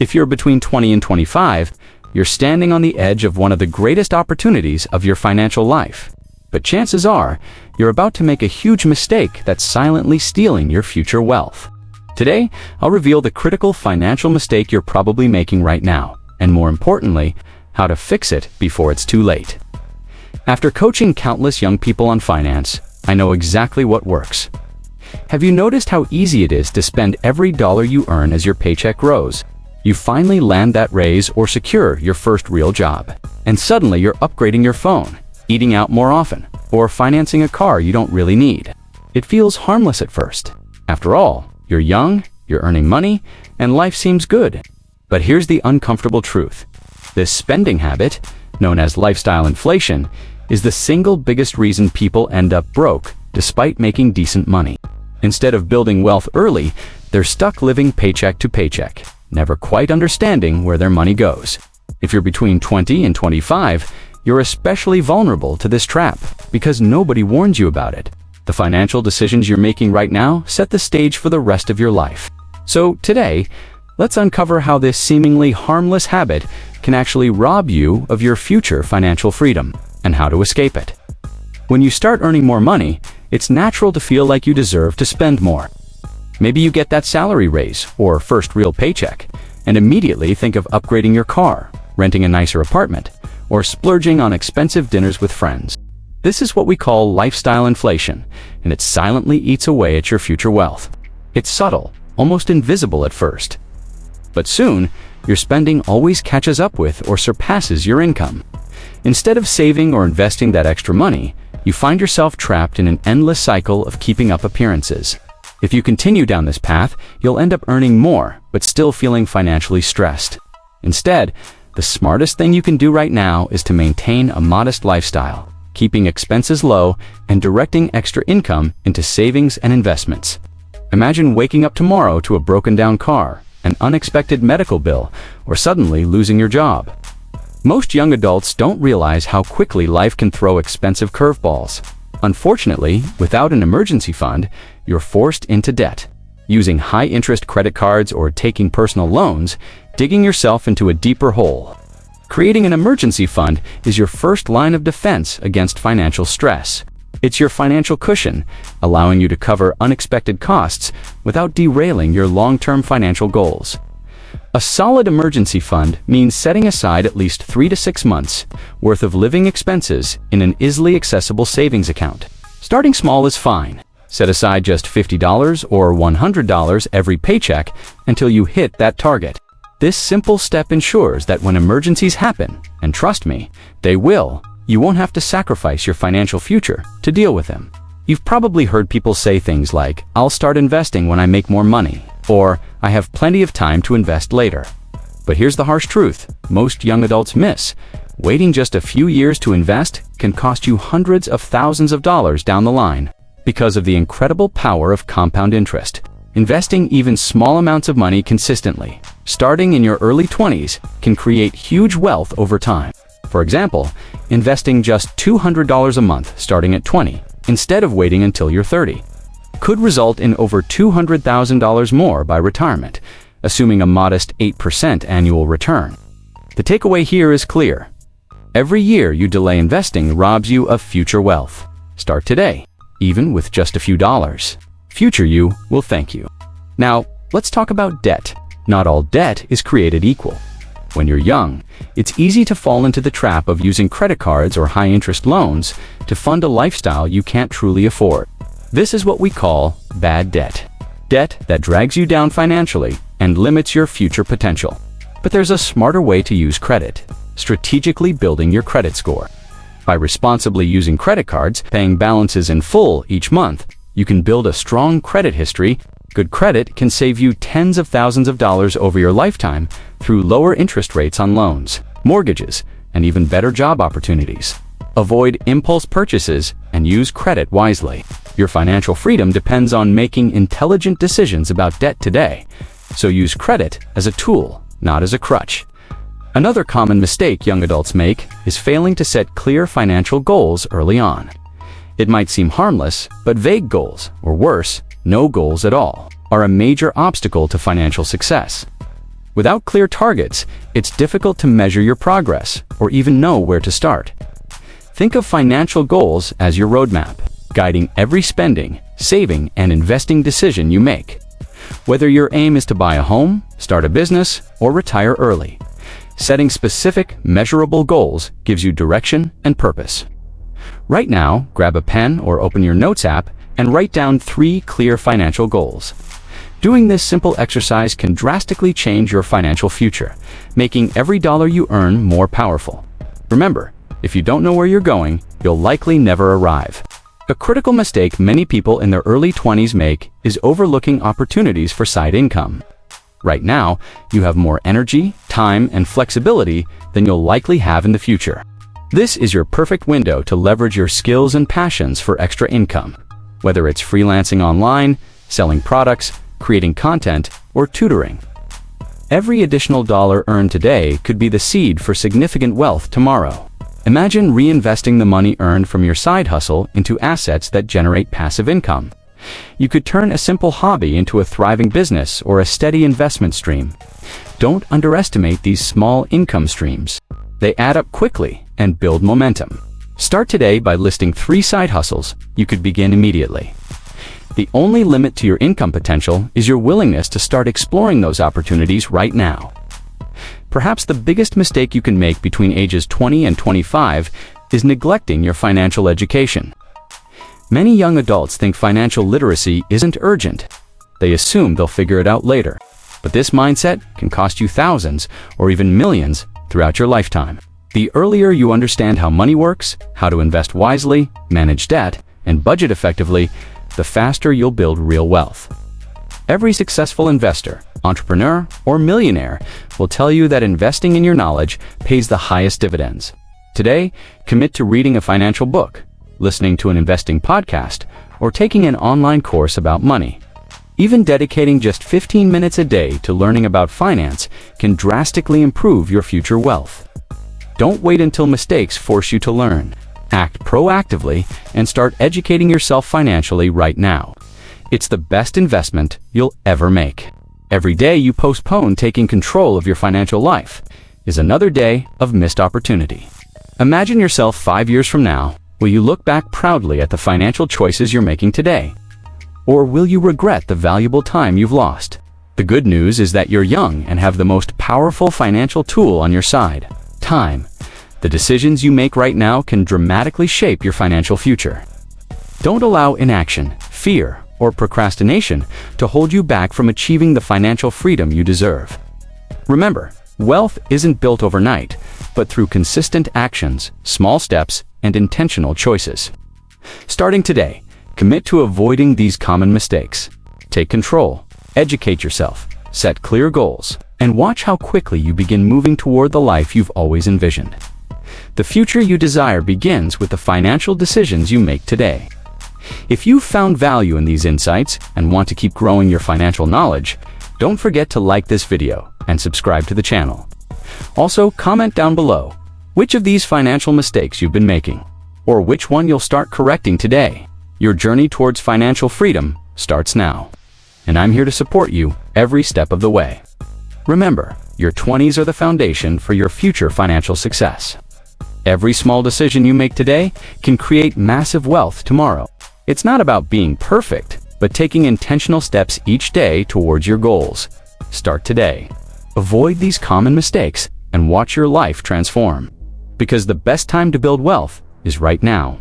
If you're between 20 and 25, you're standing on the edge of one of the greatest opportunities of your financial life. But chances are, you're about to make a huge mistake that's silently stealing your future wealth. Today, I'll reveal the critical financial mistake you're probably making right now, and more importantly, how to fix it before it's too late. After coaching countless young people on finance, I know exactly what works. Have you noticed how easy it is to spend every dollar you earn as your paycheck grows? You finally land that raise or secure your first real job, and suddenly you're upgrading your phone, eating out more often, or financing a car you don't really need. It feels harmless at first. After all, you're young, you're earning money, and life seems good. But here's the uncomfortable truth. This spending habit, known as lifestyle inflation, is the single biggest reason people end up broke despite making decent money. Instead of building wealth early, they're stuck living paycheck to paycheck, never quite understanding where their money goes. If you're between 20 and 25, you're especially vulnerable to this trap because nobody warns you about it. The financial decisions you're making right now set the stage for the rest of your life. So today, let's uncover how this seemingly harmless habit can actually rob you of your future financial freedom and how to escape it. When you start earning more money, it's natural to feel like you deserve to spend more. Maybe you get that salary raise or first real paycheck and immediately think of upgrading your car, renting a nicer apartment, or splurging on expensive dinners with friends. This is what we call lifestyle inflation, and it silently eats away at your future wealth. It's subtle, almost invisible at first. But soon, your spending always catches up with or surpasses your income. Instead of saving or investing that extra money, you find yourself trapped in an endless cycle of keeping up appearances. If you continue down this path, you'll end up earning more, but still feeling financially stressed. Instead, the smartest thing you can do right now is to maintain a modest lifestyle, keeping expenses low and directing extra income into savings and investments. Imagine waking up tomorrow to a broken-down car, an unexpected medical bill, or suddenly losing your job. Most young adults don't realize how quickly life can throw expensive curveballs. Unfortunately, without an emergency fund, you're forced into debt. Using high-interest credit cards or taking personal loans, digging yourself into a deeper hole. Creating an emergency fund is your first line of defense against financial stress. It's your financial cushion, allowing you to cover unexpected costs without derailing your long-term financial goals. A solid emergency fund means setting aside at least 3 to 6 months worth of living expenses in an easily accessible savings account. Starting small is fine. Set aside just $50 or $100 every paycheck until you hit that target. This simple step ensures that when emergencies happen, and trust me, they will, you won't have to sacrifice your financial future to deal with them. You've probably heard people say things like, "I'll start investing when I make more money," or "I have plenty of time to invest later." But here's the harsh truth most young adults miss. Waiting just a few years to invest can cost you hundreds of thousands of dollars down the line. Because of the incredible power of compound interest, investing even small amounts of money consistently, starting in your early 20s, can create huge wealth over time. For example, investing just $200 a month starting at 20, instead of waiting until you're 30, could result in over $200,000 more by retirement, assuming a modest 8% annual return. The takeaway here is clear. Every year you delay investing robs you of future wealth. Start today, even with just a few dollars. Future you will thank you. Now, let's talk about debt. Not all debt is created equal. When you're young, it's easy to fall into the trap of using credit cards or high-interest loans to fund a lifestyle you can't truly afford. This is what we call bad debt. Debt that drags you down financially and limits your future potential. But there's a smarter way to use credit: strategically building your credit score. By responsibly using credit cards, paying balances in full each month, you can build a strong credit history. Good credit can save you tens of thousands of dollars over your lifetime through lower interest rates on loans, mortgages, and even better job opportunities. Avoid impulse purchases and use credit wisely. Your financial freedom depends on making intelligent decisions about debt today, so use credit as a tool, not as a crutch. Another common mistake young adults make is failing to set clear financial goals early on. It might seem harmless, but vague goals, or worse, no goals at all, are a major obstacle to financial success. Without clear targets, it's difficult to measure your progress or even know where to start. Think of financial goals as your roadmap, guiding every spending, saving, and investing decision you make. Whether your aim is to buy a home, start a business, or retire early, setting specific, measurable goals gives you direction and purpose. Right now, grab a pen or open your Notes app and write down 3 clear financial goals. Doing this simple exercise can drastically change your financial future, making every dollar you earn more powerful. Remember, if you don't know where you're going, you'll likely never arrive. A critical mistake many people in their early 20s make is overlooking opportunities for side income. Right now, you have more energy, time, and flexibility than you'll likely have in the future. This is your perfect window to leverage your skills and passions for extra income, whether it's freelancing online, selling products, creating content, or tutoring. Every additional dollar earned today could be the seed for significant wealth tomorrow. Imagine reinvesting the money earned from your side hustle into assets that generate passive income. You could turn a simple hobby into a thriving business or a steady investment stream. Don't underestimate these small income streams. They add up quickly and build momentum. Start today by listing 3 side hustles you could begin immediately. The only limit to your income potential is your willingness to start exploring those opportunities right now. Perhaps the biggest mistake you can make between ages 20 and 25 is neglecting your financial education. Many young adults think financial literacy isn't urgent. They assume they'll figure it out later. But this mindset can cost you thousands or even millions throughout your lifetime. The earlier you understand how money works, how to invest wisely, manage debt, and budget effectively, the faster you'll build real wealth. Every successful investor, entrepreneur, or millionaire will tell you that investing in your knowledge pays the highest dividends. Today, commit to reading a financial book, listening to an investing podcast, or taking an online course about money. Even dedicating just 15 minutes a day to learning about finance can drastically improve your future wealth. Don't wait until mistakes force you to learn. Act proactively and start educating yourself financially right now. It's the best investment you'll ever make. Every day you postpone taking control of your financial life is another day of missed opportunity. Imagine yourself 5 years from now. Will you look back proudly at the financial choices you're making today? Or will you regret the valuable time you've lost? The good news is that you're young and have the most powerful financial tool on your side: time. The decisions you make right now can dramatically shape your financial future. Don't allow inaction, fear, or procrastination to hold you back from achieving the financial freedom you deserve. Remember, wealth isn't built overnight, but through consistent actions, small steps, and intentional choices. Starting today, commit to avoiding these common mistakes. Take control, educate yourself, set clear goals, and watch how quickly you begin moving toward the life you've always envisioned. The future you desire begins with the financial decisions you make today. If you've found value in these insights and want to keep growing your financial knowledge, don't forget to like this video and subscribe to the channel. Also, comment down below which of these financial mistakes you've been making, or which one you'll start correcting today. Your journey towards financial freedom starts now, and I'm here to support you every step of the way. Remember, your 20s are the foundation for your future financial success. Every small decision you make today can create massive wealth tomorrow. It's not about being perfect, but taking intentional steps each day towards your goals. Start today. Avoid these common mistakes and watch your life transform. Because the best time to build wealth is right now.